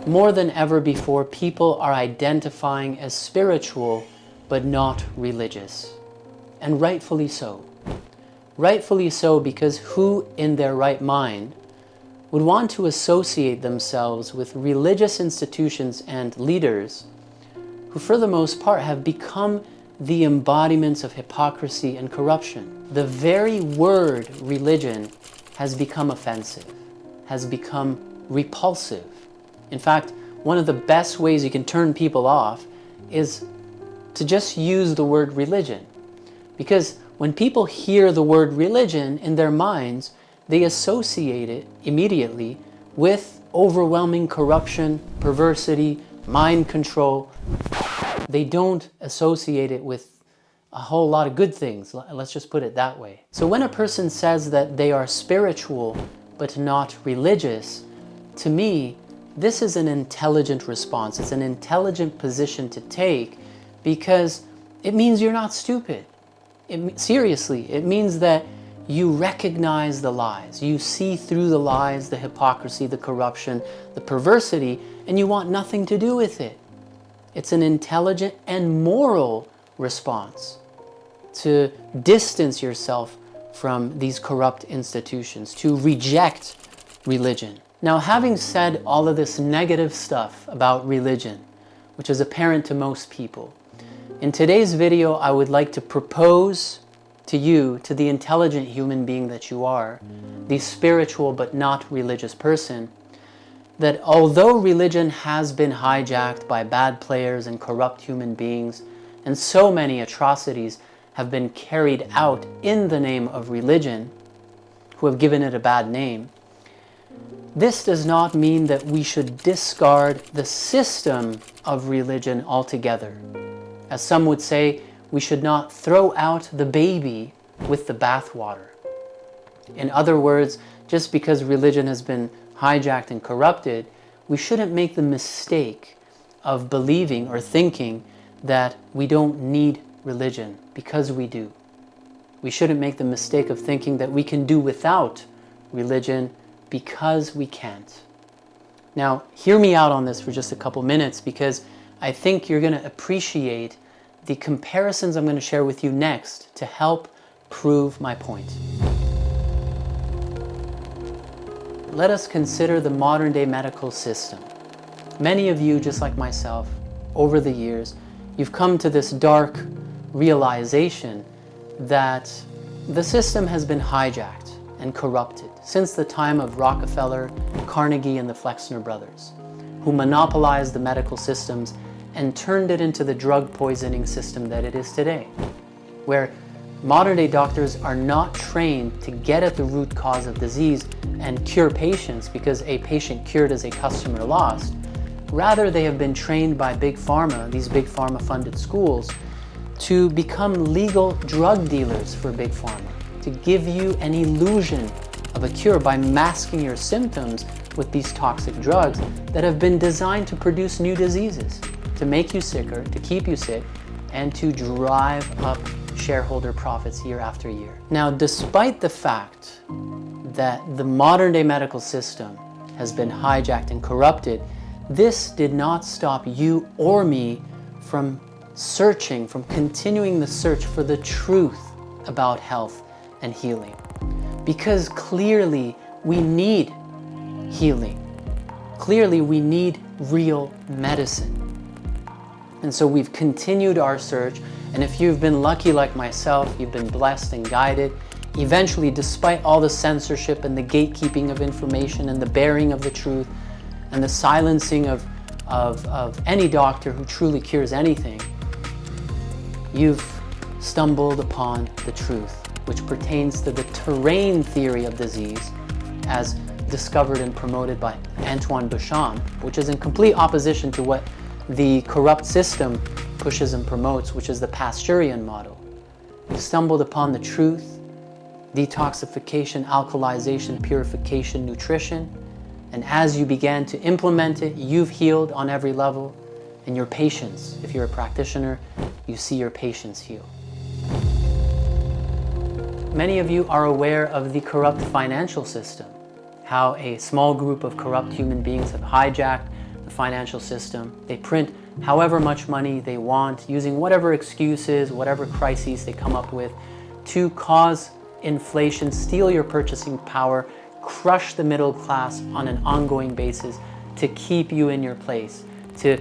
More than ever before, people are identifying as spiritual but not religious. And rightfully so. Rightfully so, because who in their right mind would want to associate themselves with religious institutions and leaders who for the most part have become the embodiments of hypocrisy and corruption? The very word religion has become offensive, has become repulsive. In fact, one of the best ways you can turn people off is to just use the word religion. Because when people hear the word religion in their minds, they associate it immediately with overwhelming corruption, perversity, mind control. They don't associate it with a whole lot of good things. Let's just put it that way. So when a person says that they are spiritual but not religious, to me, this is an intelligent response. It's an intelligent position to take because it means you're not stupid. Seriously, it means that you recognize the lies. You see through the lies, the hypocrisy, the corruption, the perversity, and you want nothing to do with it. It's an intelligent and moral response to distance yourself from these corrupt institutions, to reject religion. Now, having said all of this negative stuff about religion, which is apparent to most people, in today's video, I would like to propose to you, to the intelligent human being that you are, the spiritual but not religious person, that although religion has been hijacked by bad players and corrupt human beings, and so many atrocities have been carried out in the name of religion, who have given it a bad name, this does not mean that we should discard the system of religion altogether. As some would say, we should not throw out the baby with the bathwater. In other words, just because religion has been hijacked and corrupted, we shouldn't make the mistake of believing or thinking that we don't need religion, because we do. We shouldn't make the mistake of thinking that we can do without religion, because we can't. Now, hear me out on this for just a couple minutes, because I think you're going to appreciate the comparisons I'm going to share with you next to help prove my point. Let us consider the modern-day medical system. Many of you, just like myself, over the years, you've come to this dark realization that the system has been hijacked and corrupted since the time of Rockefeller, Carnegie, and the Flexner brothers, who monopolized the medical systems and turned it into the drug poisoning system that it is today, where modern-day doctors are not trained to get at the root cause of disease and cure patients because a patient cured is a customer lost. Rather, they have been trained by Big Pharma, these Big Pharma-funded schools, to become legal drug dealers for Big Pharma, to give you an illusion of a cure by masking your symptoms with these toxic drugs that have been designed to produce new diseases, to make you sicker, to keep you sick, and to drive up shareholder profits year after year. Now, despite the fact that the modern-day medical system has been hijacked and corrupted, this did not stop you or me from searching, from continuing the search for the truth about health and healing. Because clearly we need healing. Clearly we need real medicine. And so we've continued our search, and if you've been lucky like myself, you've been blessed and guided, eventually, despite all the censorship and the gatekeeping of information and the bearing of the truth and the silencing of any doctor who truly cures anything, you've stumbled upon the truth, which pertains to the terrain theory of disease as discovered and promoted by Antoine Béchamp, which is in complete opposition to what the corrupt system pushes and promotes, which is the Pasteurian model. You've stumbled upon the truth, detoxification, alkalization, purification, nutrition, and as you began to implement it, you've healed on every level, and your patients, if you're a practitioner, you see your patients heal. Many of you are aware of the corrupt financial system, how a small group of corrupt human beings have hijacked the financial system. They print however much money they want, using whatever excuses, whatever crises they come up with, to cause inflation, steal your purchasing power, crush the middle class on an ongoing basis, to keep you in your place, to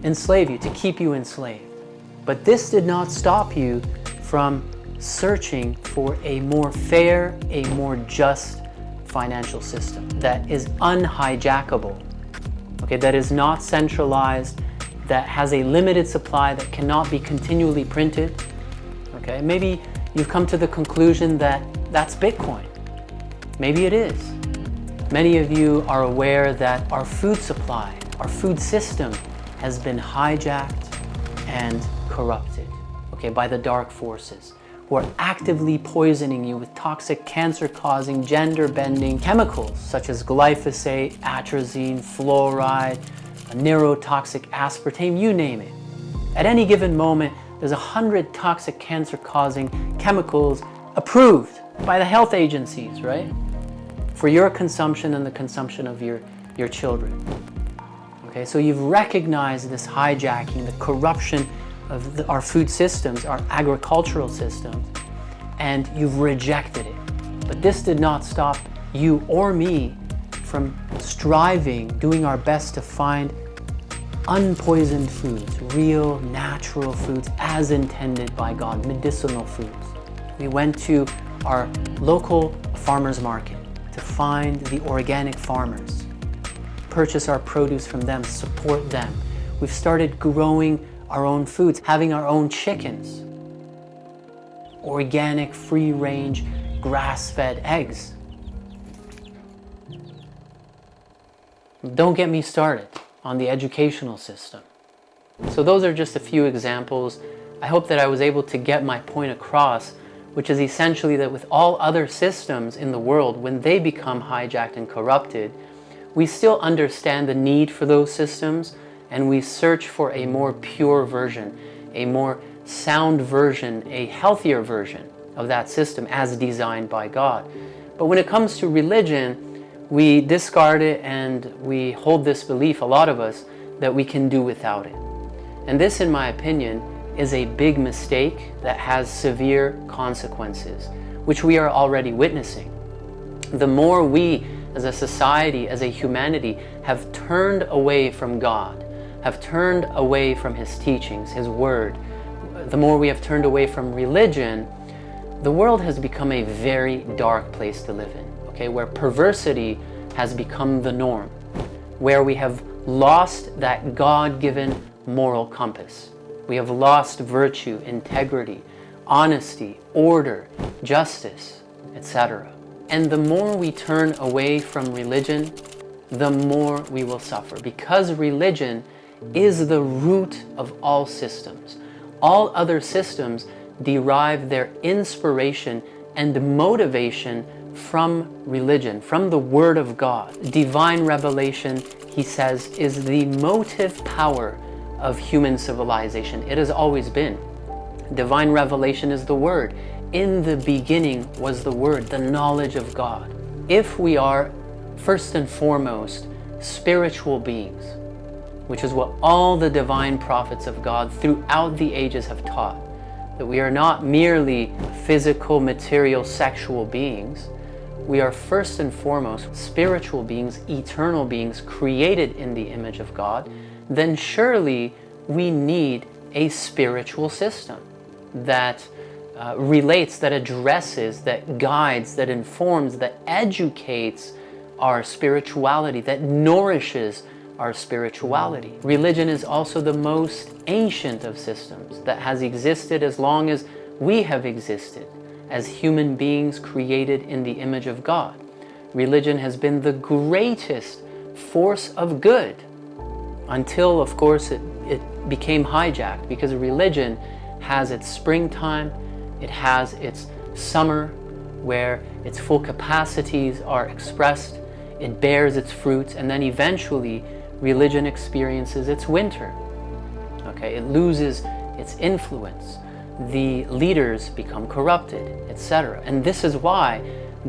enslave you, to keep you enslaved. But this did not stop you from searching for a more fair, a more just financial system that is unhijackable, okay, that is not centralized, that has a limited supply, that cannot be continually printed. Okay, maybe you've come to the conclusion that that's Bitcoin. Maybe it is. Many of you are aware that our food supply, our food system has been hijacked and corrupted, okay, by the dark forces who are actively poisoning you with toxic, cancer-causing, gender-bending chemicals such as glyphosate, atrazine, fluoride, neurotoxic aspartame, you name it. At any given moment, there's 100 toxic, cancer-causing chemicals approved by the health agencies, right? For your consumption and the consumption of your children. Okay, so you've recognized this hijacking, the corruption of our food systems, our agricultural systems, and you've rejected it. But this did not stop you or me from striving, doing our best to find unpoisoned foods, real, natural foods as intended by God, medicinal foods. We went to our local farmers market to find the organic farmers, purchase our produce from them, support them. We've started growing our own foods, having our own chickens, organic, free-range, grass-fed eggs. Don't get me started on the educational system. So those are just a few examples. I hope that I was able to get my point across, which is essentially that with all other systems in the world, when they become hijacked and corrupted, we still understand the need for those systems, and we search for a more pure version, a more sound version, a healthier version of that system as designed by God. But when it comes to religion, we discard it and we hold this belief, a lot of us, that we can do without it. And this, in my opinion, is a big mistake that has severe consequences, which we are already witnessing. The more we, as a society, as a humanity, have turned away from God, have turned away from His teachings, His Word, the more we have turned away from religion, the world has become a very dark place to live in, okay, where perversity has become the norm, where we have lost that God-given moral compass. We have lost virtue, integrity, honesty, order, justice, etc. And the more we turn away from religion, the more we will suffer, because religion is the root of all systems. All other systems derive their inspiration and motivation from religion, from the Word of God. Divine revelation, he says, is the motive power of human civilization. It has always been. Divine revelation is the Word. In the beginning was the Word, the knowledge of God. If we are, first and foremost, spiritual beings, which is what all the divine prophets of God throughout the ages have taught, that we are not merely physical, material, sexual beings. We are first and foremost spiritual beings, eternal beings, created in the image of God. Then surely we need a spiritual system that relates, that addresses, that guides, that informs, that educates our spirituality, that nourishes our spirituality. Religion is also the most ancient of systems that has existed as long as we have existed as human beings created in the image of God. Religion has been the greatest force of good until, of course, it became hijacked, because religion has its springtime, it has its summer where its full capacities are expressed, it bears its fruits, and then eventually religion experiences its winter. Okay, it loses its influence, the leaders become corrupted, etc. And this is why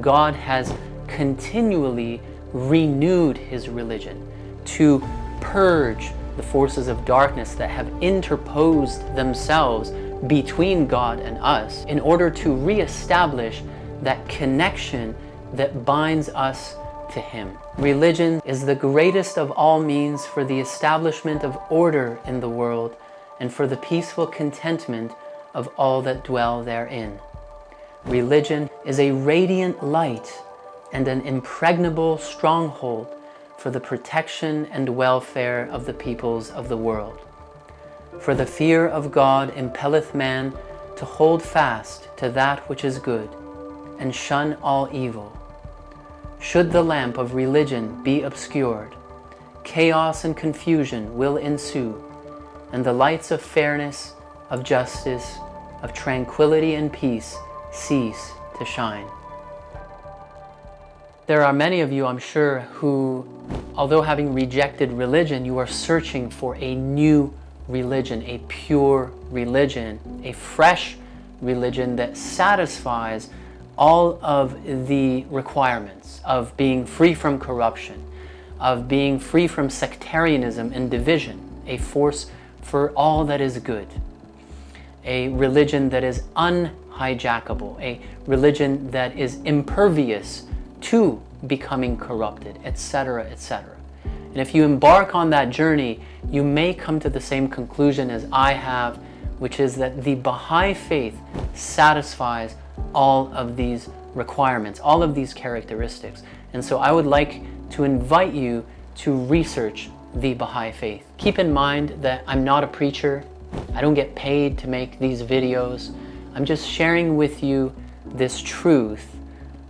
God has continually renewed his religion, to purge the forces of darkness that have interposed themselves between God and us, in order to reestablish that connection that binds us to him. Religion is the greatest of all means for the establishment of order in the world and for the peaceful contentment of all that dwell therein. Religion is a radiant light and an impregnable stronghold for the protection and welfare of the peoples of the world. For the fear of God impelleth man to hold fast to that which is good, and shun all evil. Should the lamp of religion be obscured, chaos and confusion will ensue, and the lights of fairness, of justice, of tranquility and peace cease to shine. There are many of you, I'm sure, who, although having rejected religion, you are searching for a new religion, a pure religion, a fresh religion that satisfies all of the requirements of being free from corruption, of being free from sectarianism and division, a force for all that is good, a religion that is unhijackable, a religion that is impervious to becoming corrupted, etc., etc. And if you embark on that journey, you may come to the same conclusion as I have, which is that the Baha'i faith satisfies all of these requirements, all of these characteristics. And so I would like to invite you to research the Baha'i faith. Keep in mind that I'm not a preacher. I don't get paid to make these videos. I'm just sharing with you this truth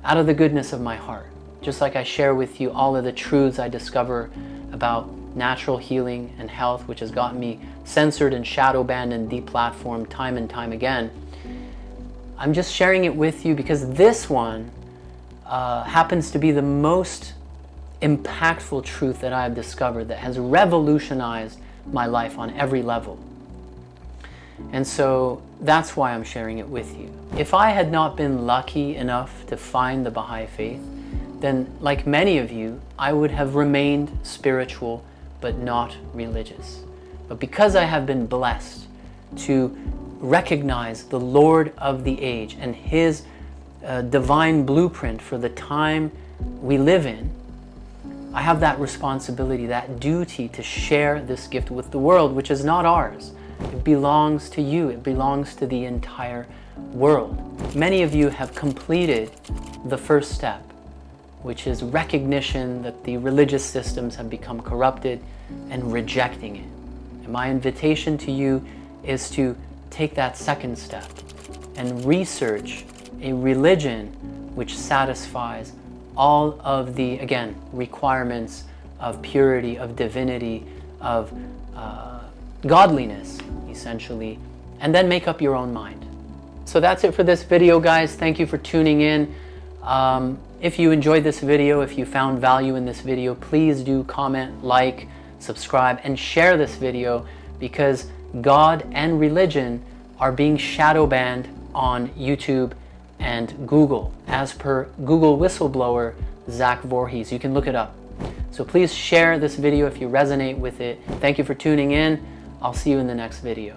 out of the goodness of my heart. Just like I share with you all of the truths I discover about natural healing and health, which has gotten me censored and shadow banned and deplatformed time and time again. I'm just sharing it with you because this one happens to be the most impactful truth that I have discovered that has revolutionized my life on every level. And so that's why I'm sharing it with you. If I had not been lucky enough to find the Baha'i faith, then like many of you, I would have remained spiritual but not religious. But because I have been blessed to recognize the Lord of the age and his divine blueprint for the time we live in, I have that responsibility, that duty to share this gift with the world, which is not ours. It belongs to you. It belongs to the entire world. Many of you have completed the first step, which is recognition that the religious systems have become corrupted and rejecting it. And my invitation to you is to take that second step and research a religion which satisfies all of the, again, requirements of purity, of divinity, of godliness, essentially, and then make up your own mind. So that's it for this video, guys. Thank you for tuning in. If you enjoyed this video, if you found value in this video, please do comment, like, subscribe, and share this video, because God and religion are being shadow banned on YouTube and Google, as per Google whistleblower Zach Voorhees. You can look it up. So please share this video if you resonate with it. Thank you for tuning in. I'll see you in the next video.